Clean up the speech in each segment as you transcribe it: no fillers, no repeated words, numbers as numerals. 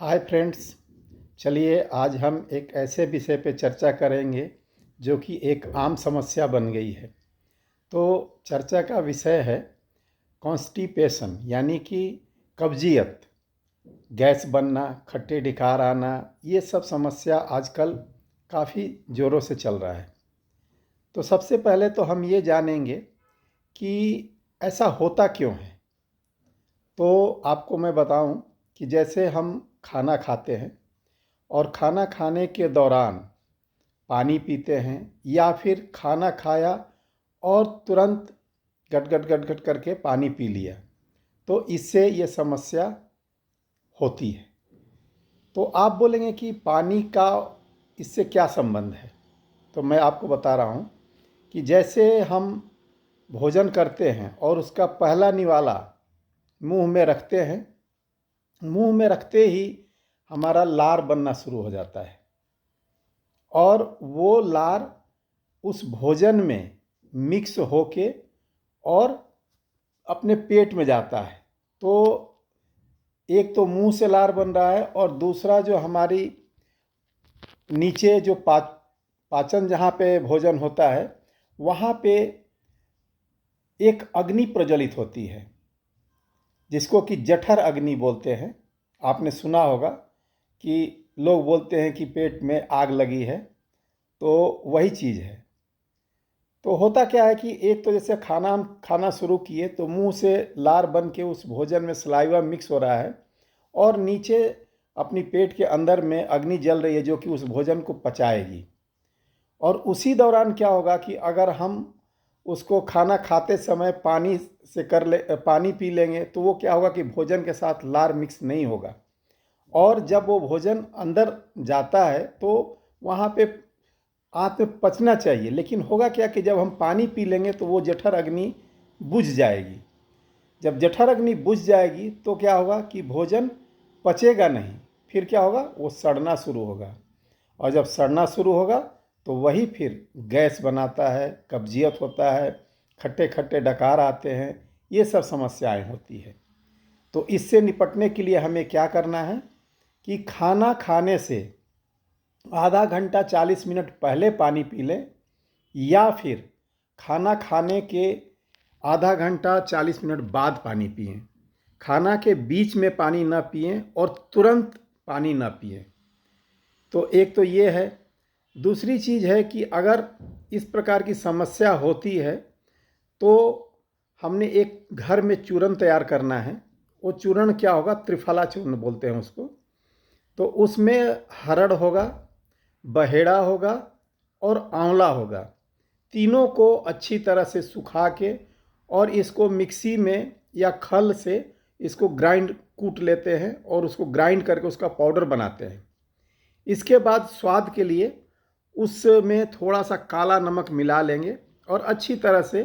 Hi friends. चलिए आज हम एक ऐसे विषय पे चर्चा करेंगे जो कि एक आम समस्या बन गई है। तो चर्चा का विषय है कॉन्स्टिपेशन, यानी कि कब्जियत, गैस बनना, खट्टे ढिकार आना। ये सब समस्या आजकल काफ़ी ज़ोरों से चल रहा है। तो सबसे पहले तो हम ये जानेंगे कि ऐसा होता क्यों है। तो आपको मैं बताऊं कि जैसे हम खाना खाते हैं और खाना खाने के दौरान पानी पीते हैं, या फिर खाना खाया और तुरंत गट गट गट गट करके पानी पी लिया, तो इससे ये समस्या होती है। तो आप बोलेंगे कि पानी का इससे क्या संबंध है। तो मैं आपको बता रहा हूँ कि जैसे हम भोजन करते हैं और उसका पहला निवाला मुंह में रखते हैं, मुंह में रखते ही हमारा लार बनना शुरू हो जाता है और वो लार उस भोजन में मिक्स होके और अपने पेट में जाता है। तो एक तो मुंह से लार बन रहा है और दूसरा जो हमारी नीचे जो पाचन जहाँ पे भोजन होता है वहाँ पे एक अग्नि प्रज्वलित होती है जिसको कि जठर अग्नि बोलते हैं। आपने सुना होगा कि लोग बोलते हैं कि पेट में आग लगी है, तो वही चीज़ है। तो होता क्या है कि एक तो जैसे हम खाना शुरू किए तो मुंह से लार बन के उस भोजन में सलाइवा मिक्स हो रहा है और नीचे अपनी पेट के अंदर में अग्नि जल रही है जो कि उस भोजन को पचाएगी। और उसी दौरान क्या होगा कि अगर हम उसको खाना खाते समय पानी पी लेंगे तो वो क्या होगा कि भोजन के साथ लार मिक्स नहीं होगा, और जब वो भोजन अंदर जाता है तो वहाँ पे आंत में पचना चाहिए, लेकिन होगा क्या कि जब हम पानी पी लेंगे तो वो जठर अग्नि बुझ जाएगी। जब जठर अग्नि बुझ जाएगी तो क्या होगा कि भोजन पचेगा नहीं, फिर क्या होगा, वो सड़ना शुरू होगा। और जब सड़ना शुरू होगा तो वही फिर गैस बनाता है, कब्जियत होता है, खट्टे खट्टे डकार आते हैं, ये सब समस्याएं होती है। तो इससे निपटने के लिए हमें क्या करना है कि खाना खाने से आधा घंटा 40 मिनट पहले पानी पी लें, या फिर खाना खाने के आधा घंटा 40 मिनट बाद पानी पिएं। खाना के बीच में पानी ना पिएं और तुरंत पानी ना पिएं। तो एक तो ये है। दूसरी चीज़ है कि अगर इस प्रकार की समस्या होती है तो हमने एक घर में चूर्ण तैयार करना है। वो चूर्ण क्या होगा, त्रिफला चूर्ण बोलते हैं उसको। तो उसमें हरड़ होगा, बहेड़ा होगा और आंवला होगा। तीनों को अच्छी तरह से सुखा के और इसको मिक्सी में या खल से इसको कूट लेते हैं और उसको ग्राइंड करके उसका पाउडर बनाते हैं। इसके बाद स्वाद के लिए उसमें थोड़ा सा काला नमक मिला लेंगे और अच्छी तरह से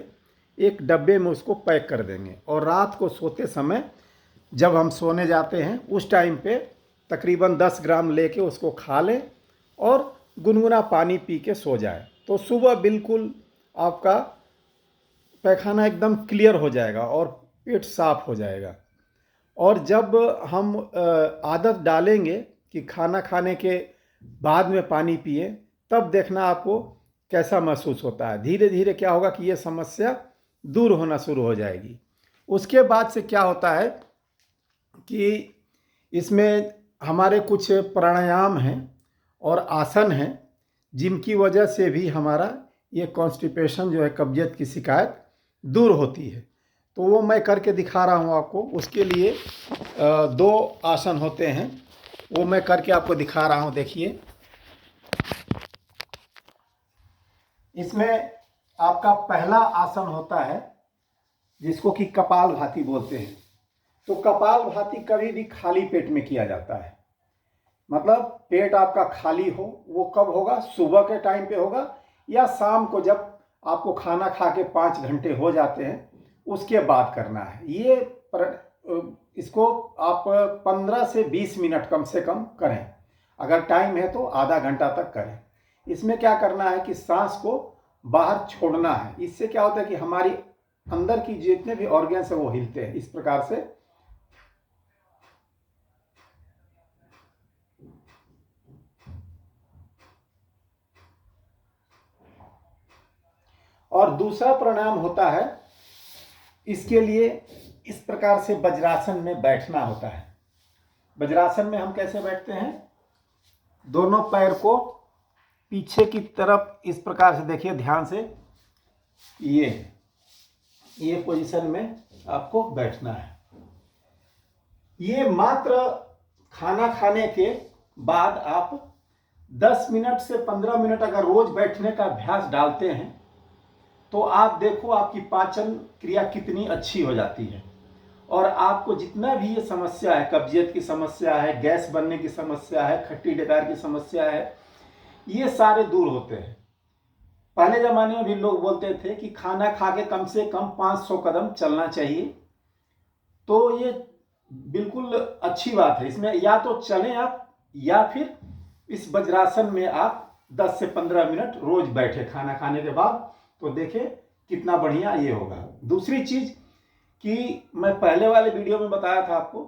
एक डब्बे में उसको पैक कर देंगे। और रात को सोते समय जब हम सोने जाते हैं उस टाइम पे तकरीबन 10 ग्राम लेके उसको खा लें और गुनगुना पानी पी के सो जाए, तो सुबह बिल्कुल आपका पैखाना एकदम क्लियर हो जाएगा और पेट साफ हो जाएगा। और जब हम आदत डालेंगे कि खाना खाने के बाद में पानी पिए, तब देखना आपको कैसा महसूस होता है। धीरे धीरे क्या होगा कि ये समस्या दूर होना शुरू हो जाएगी। उसके बाद से क्या होता है कि इसमें हमारे कुछ प्राणायाम हैं और आसन हैं जिनकी वजह से भी हमारा ये कॉन्स्टिपेशन जो है, कब्जियत की शिकायत दूर होती है। तो वो मैं करके दिखा रहा हूँ आपको। उसके लिए 2 आसन होते हैं, वो मैं करके आपको दिखा रहा हूँ। देखिए, इसमें आपका पहला आसन होता है जिसको कि कपालभाति बोलते हैं। तो कपालभाति कभी भी खाली पेट में किया जाता है, मतलब पेट आपका खाली हो। वो कब होगा, सुबह के टाइम पे होगा या शाम को, जब आपको खाना खा के 5 घंटे हो जाते हैं उसके बाद करना है। इसको आप 15 से 20 मिनट कम से कम करें। अगर टाइम है तो आधा घंटा तक करें। इसमें क्या करना है कि सांस को बाहर छोड़ना है। इससे क्या होता है कि हमारी अंदर की जितने भी ऑर्गन्स है वो हिलते हैं। इस प्रकार से और दूसरा प्राणायाम होता है, इसके लिए इस प्रकार से वज्रासन में बैठना होता है। वज्रासन में हम कैसे बैठते हैं, दोनों पैर को पीछे की तरफ इस प्रकार से, देखिए ध्यान से, ये पोजीशन में आपको बैठना है। ये मात्र खाना खाने के बाद आप 10 मिनट से 15 मिनट अगर रोज बैठने का अभ्यास डालते हैं तो आप देखो आपकी पाचन क्रिया कितनी अच्छी हो जाती है, और आपको जितना भी ये समस्या है, कब्जियत की समस्या है, गैस बनने की समस्या है, खट्टी डकार की समस्या है, ये सारे दूर होते हैं। पहले ज़माने में भी लोग बोलते थे कि खाना खा के कम से कम 500 कदम चलना चाहिए, तो ये बिल्कुल अच्छी बात है। इसमें या तो चलें आप, या फिर इस वज्रासन में आप 10 से 15 मिनट रोज बैठे खाना खाने के बाद, तो देखें कितना बढ़िया ये होगा। दूसरी चीज़ कि मैं पहले वाले वीडियो में बताया था आपको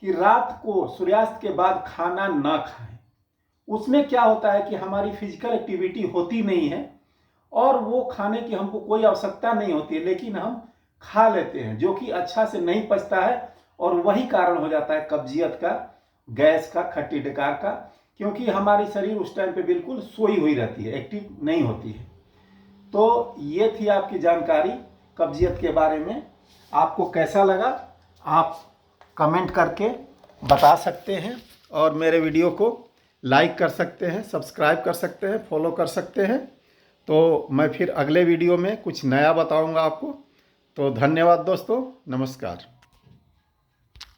कि रात को सूर्यास्त के बाद खाना ना खाएं। उसमें क्या होता है कि हमारी फिजिकल एक्टिविटी होती नहीं है और वो खाने की हमको कोई आवश्यकता नहीं होती है, लेकिन हम खा लेते हैं, जो कि अच्छा से नहीं पचता है, और वही कारण हो जाता है कब्जियत का, गैस का, खट्टी डकार का, क्योंकि हमारी शरीर उस टाइम पे बिल्कुल सोई हुई रहती है, एक्टिव नहीं होती है। तो ये थी आपकी जानकारी कब्जियत के बारे में। आपको कैसा लगा आप कमेंट करके बता सकते हैं, और मेरे वीडियो को लाइक कर सकते हैं, सब्सक्राइब कर सकते हैं, फॉलो कर सकते हैं। तो मैं फिर अगले वीडियो में कुछ नया बताऊंगा आपको। तो धन्यवाद दोस्तों, नमस्कार।